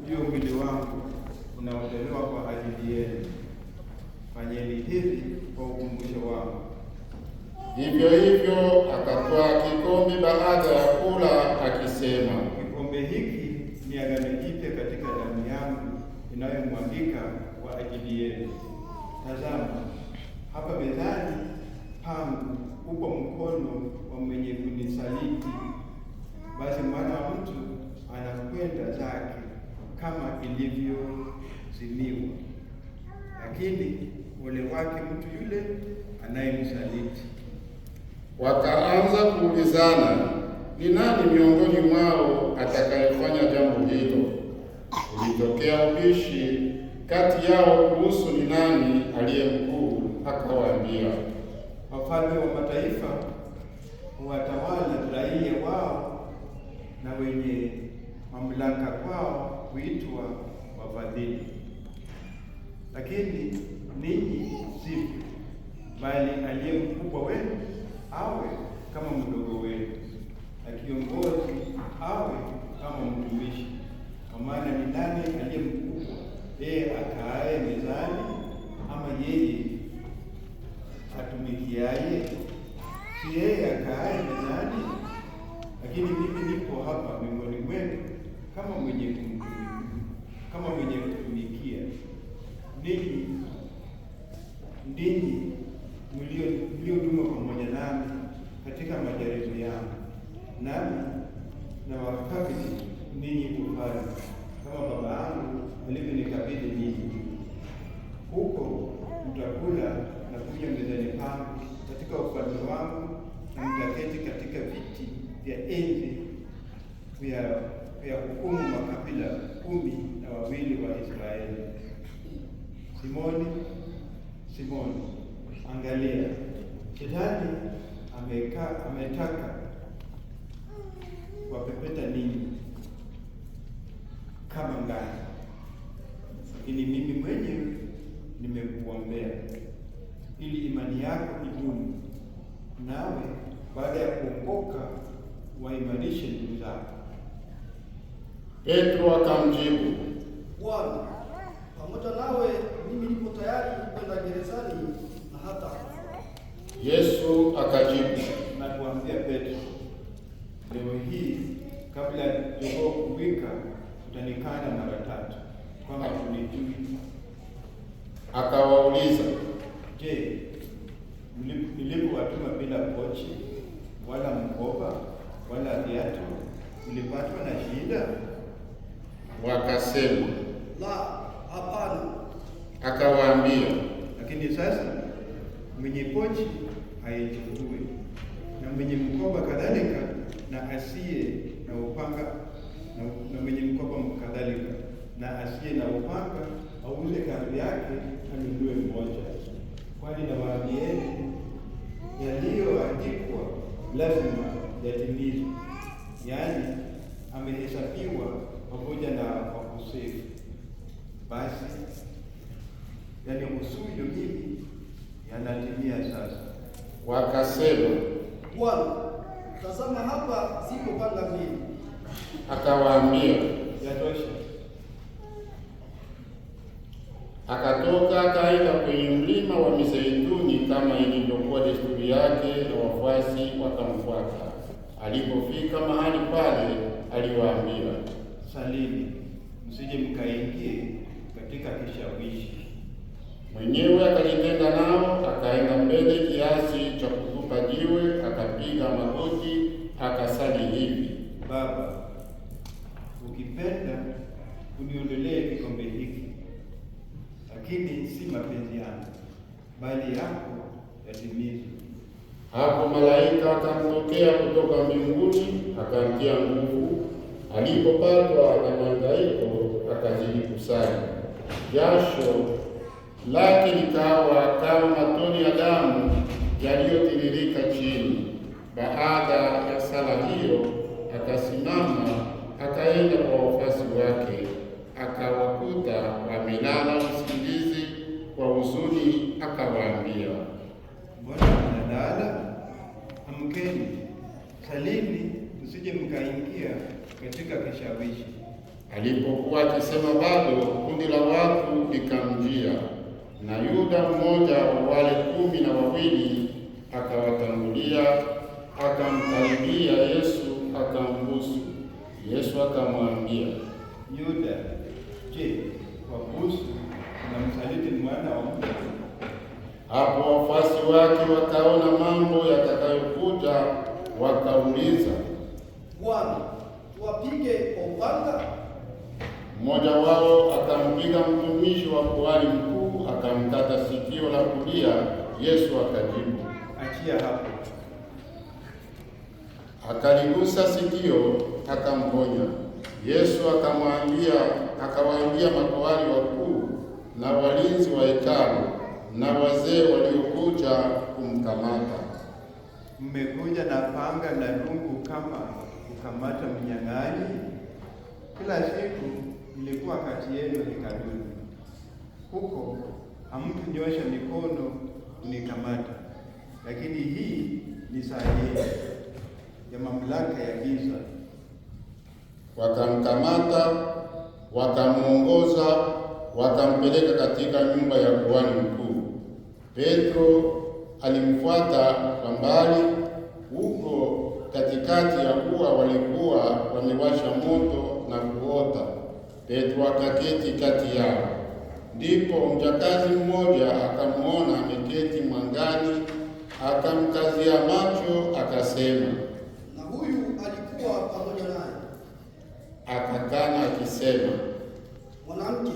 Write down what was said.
ndio mwili wangu unaotolewa kwa ajili yenu. Fanyeni hivi kwa ukumbusho wangu. Hivyo hivyo akatwaa kikombe baada ya kula akisema, kikombe hiki ni agano jipya katika damu yangu inayomwagika kwa ajili yenu. Tazama, hapa mezani pangu upo mkono wa mwenye kunisaliti. Basi Mwana wa Mtu anakwenda zake kama ilivyozimiwa, lakini ole wake mtu yule anayemsaliti. Wakaanza kuulizana, ni nani miongoni mwao atakayefanya jambo hilo? Ulitokea ubishi kati yao kuhusu ni nani aliye mkuu. Akawaambia, wafalme wa mataifa huwatawala raia wao, na wenye mamlaka kwao huitwa wafadhili. Lakini ninyi sivyo, bali aliye mkubwa wenu awe kama mdogo wenu, na kiongozi awe kama mtumishi. Kwa maana ni nani aliye mkubwa, yeye akaaye mezani ama yeye atumikiaye? Si yeye akaaye mezani? Lakini mimi nipo hapa miongoni mwenu kama mwenye kutumikia. Ninyi ndinyi mlioduma pamoja nami katika majaribu yangu, nami na wakabidhi ninyi ufalme kama Baba yangu alivyonikabidhi ninyi. Huko mtakula na kunywa mezani pangu katika ufalme wangu, na mtaketi katika viti vya enzi vya hukumu makabila 12 wa Israeli. Simoni, angalia, Shetani ametaka wapepeta ninyi kama ngano, lakini mimi mwenyewe nimekuombea ili imani yako idumu, nawe baada ya kuokoka waimarishe ndugu zako. Petro akamjibu, Bwana, pamoja nawe mimi nipo tayari kwenda gerezani na hata. Yesu akajibu na kuambia Petro, leo hii kabla ya jogoo kuwika utanikana mara 3 kwamba hunijui. Akawauliza, Je, nilipowatuma bila pochi wala mkoba wala viatu, mlipatwa na shida? Wakasema, La, hapana. Akawaambia, lakini sasa mwenye pochi aichukue, na mwenye mkoba kadhalika, na asiye na upanga na mwenye mkoba kadhalika, na asiye na upanga auze kanzu yake anunue mmoja. Kwani nawaambieni, yaliyoandikwa lazima yatimizwe, yaani amehesabiwa pamoja na wakosefu. Basi yanihusuyo mimi yanatimia sasa. Wakasema, Bwana, tazama hapa ziko panga 2. Akawaambia, Yatosha. Akatoka akaenda kwenye mlima wa Mizeituni kama ilivyokuwa desturi yake, na wafuasi wakamfuata. Alipofika mahali pale, aliwaambia, Salini, msije mkaingie katika kishawishi. Mwenyewe akajitenga nao, akaenda mbele kiasi cha kutupa jiwe, akapiga magoti, akasali hivi, Baba, ukipenda uniondolee kikombe hiki, lakini si mapenzi yangu bali yako yatimizwe. Hapo malaika akamtokea kutoka mbinguni, akamtia nguvu. Alipopatwa na mahangaiko, akazidi kusali. Jasho lake likawa kama matone ya damu yaliyotiririka chini. Baada ya sala hiyo, akasimama akaenda kwa wafuasi wake, akawakuta wamelala usingizi kwa huzuni, akawaambia, Mbona mnalala? Amkeni, salini, msije mkaingia katika kishawishi. Alipokuwa akisema bado, kundi la watu likamjia, na Yuda mmoja wa wale 12 akawatangulia, akamkaribia Yesu, akambusu. Yesu akamwambia, Yuda, je, wabusu unamsaliti mwana wa mtu? Hapo wafuasi wake wakaona mambo yatakayokuja, wakauliza, Bwana, tuwapige kwa upanga? Mmoja wao akampiga mtumishi wa kuhani mkuu, akamkata sikio la kulia. Yesu akajibu, Achia hapo. Akaligusa sikio, akamponya. Yesu akawaambia makuhani wakuu na walinzi wa hekalu na wazee waliokuja kumkamata, Mmekuja na panga na rungu kama kukamata mnyang'anyi? Kila siku nilikuwa kati yenu hekaluni, huko hamkunyosha mikono kunikamata. Lakini hii ni saa yenu ya mamlaka ya giza. Wakamkamata, wakamuongoza, wakampeleka katika nyumba ya kuhani mkuu. Petro alimfuata kwa mbali. Huko katikati ya ua walikuwa wamewasha moto na kuota. Petro akaketi kati yao. Ndipo mjakazi mmoja akamwona ameketi mwangani, akamkazia macho, akasema, Na huyu alikuwa pamoja naye. akakana akisema, Mwanamke,